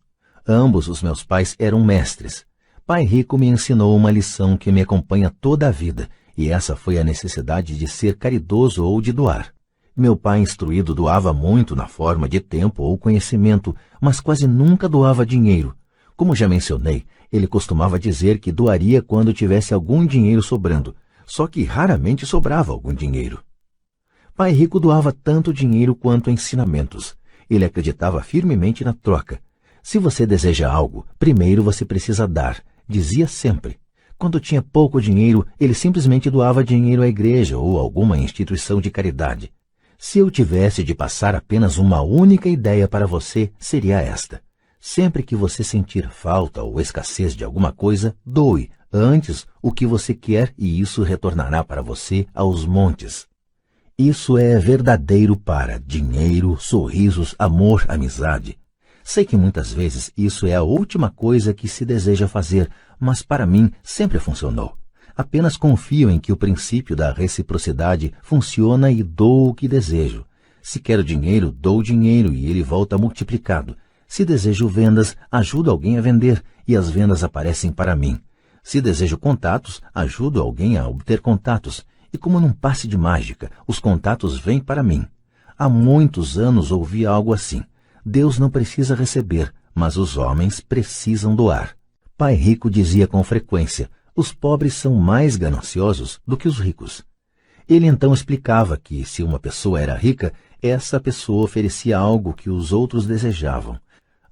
Ambos os meus pais eram mestres. Pai Rico me ensinou uma lição que me acompanha toda a vida, e essa foi a necessidade de ser caridoso ou de doar. Meu pai instruído doava muito na forma de tempo ou conhecimento, mas quase nunca doava dinheiro. Como já mencionei, ele costumava dizer que doaria quando tivesse algum dinheiro sobrando, só que raramente sobrava algum dinheiro. Pai Rico doava tanto dinheiro quanto ensinamentos. Ele acreditava firmemente na troca. Se você deseja algo, primeiro você precisa dar, dizia sempre. Quando tinha pouco dinheiro, ele simplesmente doava dinheiro à igreja ou alguma instituição de caridade. Se eu tivesse de passar apenas uma única ideia para você, seria esta. Sempre que você sentir falta ou escassez de alguma coisa, doe antes o que você quer e isso retornará para você aos montes. Isso é verdadeiro para dinheiro, sorrisos, amor, amizade. Sei que muitas vezes isso é a última coisa que se deseja fazer, mas para mim sempre funcionou. Apenas confio em que o princípio da reciprocidade funciona e dou o que desejo. Se quero dinheiro, dou dinheiro e ele volta multiplicado. Se desejo vendas, ajudo alguém a vender e as vendas aparecem para mim. Se desejo contatos, ajudo alguém a obter contatos. E como num passe de mágica, os contatos vêm para mim. Há muitos anos ouvi algo assim. Deus não precisa receber, mas os homens precisam doar. Pai Rico dizia com frequência, os pobres são mais gananciosos do que os ricos. Ele então explicava que, se uma pessoa era rica, essa pessoa oferecia algo que os outros desejavam.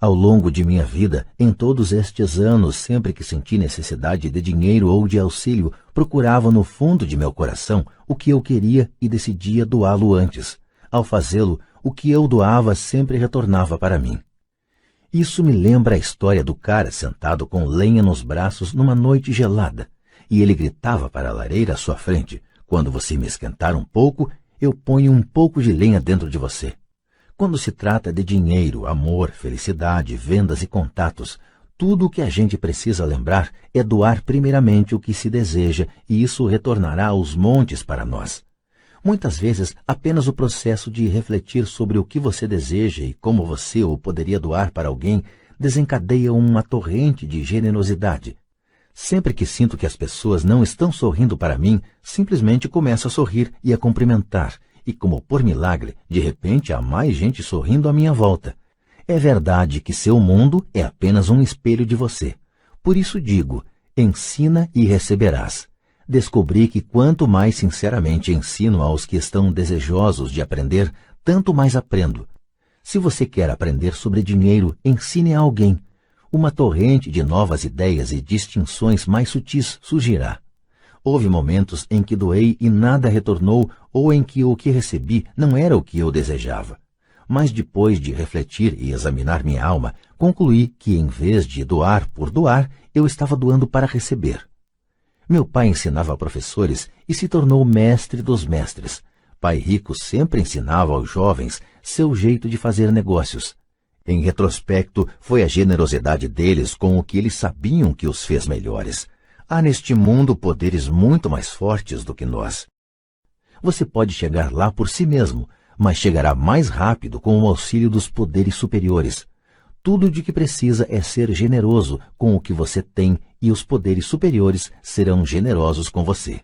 Ao longo de minha vida, em todos estes anos, sempre que senti necessidade de dinheiro ou de auxílio, procurava no fundo de meu coração o que eu queria e decidia doá-lo antes. Ao fazê-lo, o que eu doava sempre retornava para mim. Isso me lembra a história do cara sentado com lenha nos braços numa noite gelada, e ele gritava para a lareira à sua frente: "Quando você me esquentar um pouco, eu ponho um pouco de lenha dentro de você." Quando se trata de dinheiro, amor, felicidade, vendas e contatos, tudo o que a gente precisa lembrar é doar primeiramente o que se deseja, e isso retornará aos montes para nós. Muitas vezes, apenas o processo de refletir sobre o que você deseja e como você o poderia doar para alguém desencadeia uma torrente de generosidade. Sempre que sinto que as pessoas não estão sorrindo para mim, simplesmente começo a sorrir e a cumprimentar. E como por milagre, de repente há mais gente sorrindo à minha volta. É verdade que seu mundo é apenas um espelho de você. Por isso digo, ensina e receberás. Descobri que quanto mais sinceramente ensino aos que estão desejosos de aprender, tanto mais aprendo. Se você quer aprender sobre dinheiro, ensine a alguém. Uma torrente de novas ideias e distinções mais sutis surgirá. Houve momentos em que doei e nada retornou, ou em que o que recebi não era o que eu desejava. Mas depois de refletir e examinar minha alma, concluí que em vez de doar por doar, eu estava doando para receber. Meu pai ensinava a professores e se tornou mestre dos mestres. Pai rico sempre ensinava aos jovens seu jeito de fazer negócios. Em retrospecto, foi a generosidade deles com o que eles sabiam que os fez melhores. Há neste mundo poderes muito mais fortes do que nós. Você pode chegar lá por si mesmo, mas chegará mais rápido com o auxílio dos poderes superiores. Tudo de que precisa é ser generoso com o que você tem, e os poderes superiores serão generosos com você.